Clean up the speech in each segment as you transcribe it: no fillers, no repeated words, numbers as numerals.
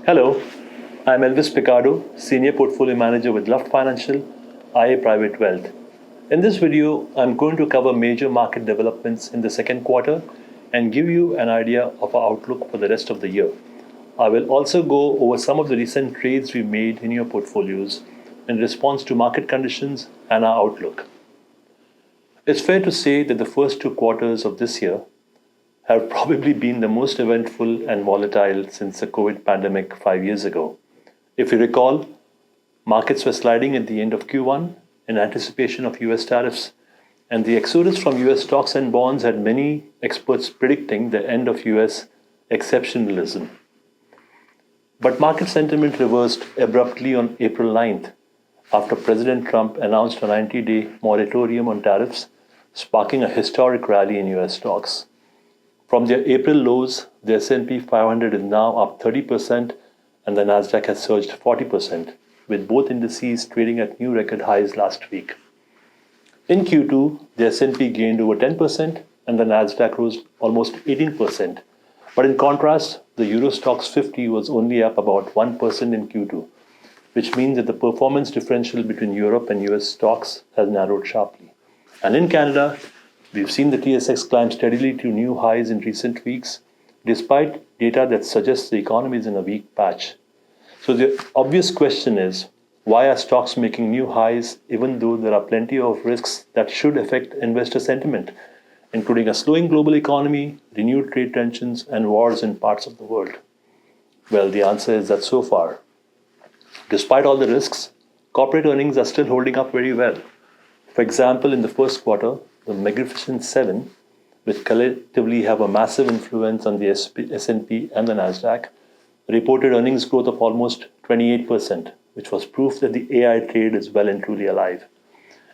Hello, I'm Elvis Picardo, Senior Portfolio Manager with Luft Financial, IA Private Wealth. In this video, I'm going to cover major market developments in the second quarter and give you an idea of our outlook for the rest of the year. I will also go over some of the recent trades we made in your portfolios in response to market conditions and our outlook. It's fair to say that the first two quarters of this year have probably been the most eventful and volatile since the COVID pandemic 5 years ago. If you recall, markets were sliding at the end of Q1 in anticipation of US tariffs, and the exodus from US stocks and bonds had many experts predicting the end of US exceptionalism. But market sentiment reversed abruptly on April 9th after President Trump announced a 90-day moratorium on tariffs, sparking a historic rally in US stocks. From their April lows, the S&P 500 is now up 30% and the Nasdaq has surged 40%, with both indices trading at new record highs last week. In Q2, the S&P gained over 10% and the Nasdaq rose almost 18%. But in contrast, the Euro Stoxx 50 was only up about 1% in Q2, which means that the performance differential between Europe and US stocks has narrowed sharply. And in Canada, we've seen the TSX climb steadily to new highs in recent weeks, despite data that suggests the economy is in a weak patch. So the obvious question is, why are stocks making new highs even though there are plenty of risks that should affect investor sentiment, including a slowing global economy, renewed trade tensions, and wars in parts of the world? Well, the answer is that so far, despite all the risks, corporate earnings are still holding up very well. For example, in the first quarter, the Magnificent Seven, which collectively have a massive influence on the S&P and the Nasdaq, reported earnings growth of almost 28%, which was proof that the AI trade is well and truly alive.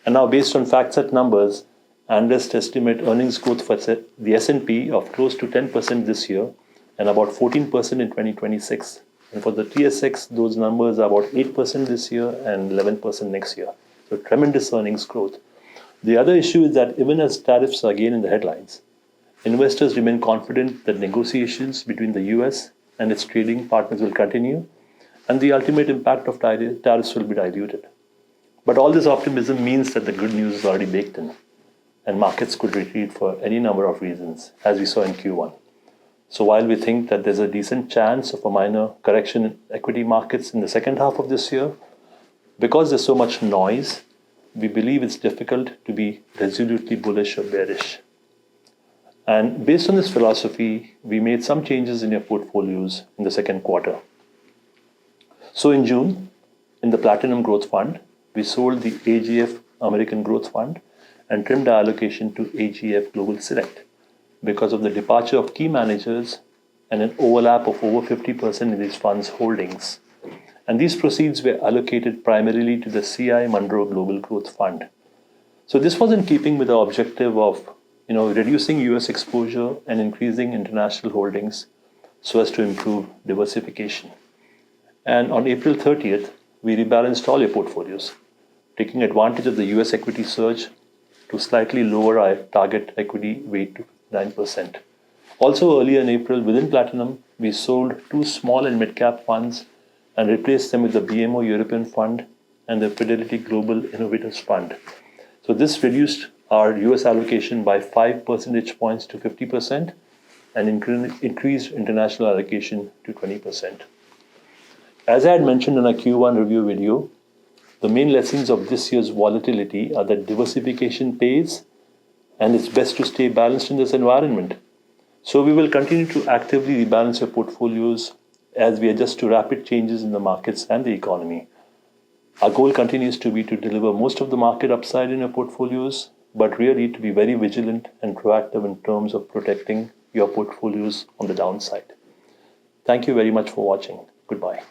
And now, based on FactSet numbers, analysts estimate earnings growth for the S&P of close to 10% this year and about 14% in 2026. And for the TSX, those numbers are about 8% this year and 11% next year. So tremendous earnings growth. The other issue is that even as tariffs are again in the headlines, investors remain confident that negotiations between the US and its trading partners will continue, and the ultimate impact of tariffs will be diluted. But all this optimism means that the good news is already baked in, and markets could retreat for any number of reasons, as we saw in Q1. So while we think that there's a decent chance of a minor correction in equity markets in the second half of this year, because there's so much noise, we believe it's difficult to be resolutely bullish or bearish. And based on this philosophy, we made some changes in your portfolios in the second quarter. So in June, in the Platinum Growth Fund, we sold the AGF American Growth Fund and trimmed our allocation to AGF Global Select because of the departure of key managers and an overlap of over 50% in these funds' holdings. And these proceeds were allocated primarily to the CI Munro Global Growth Fund. So this was in keeping with the objective of reducing US exposure and increasing international holdings so as to improve diversification. And on April 30th, we rebalanced all your portfolios, taking advantage of the US equity surge to slightly lower our target equity weight to 9%. Also earlier in April, within Platinum, we sold two small and mid-cap funds and replaced them with the BMO European Fund and the Fidelity Global Innovators Fund. So this reduced our US allocation by 5 percentage points to 50% and increased international allocation to 20%. As I had mentioned in our Q1 review video, the main lessons of this year's volatility are that diversification pays and it's best to stay balanced in this environment. So we will continue to actively rebalance your portfolios as we adjust to rapid changes in the markets and the economy. Our goal continues to be to deliver most of the market upside in your portfolios, but really to be very vigilant and proactive in terms of protecting your portfolios on the downside. Thank you very much for watching. Goodbye.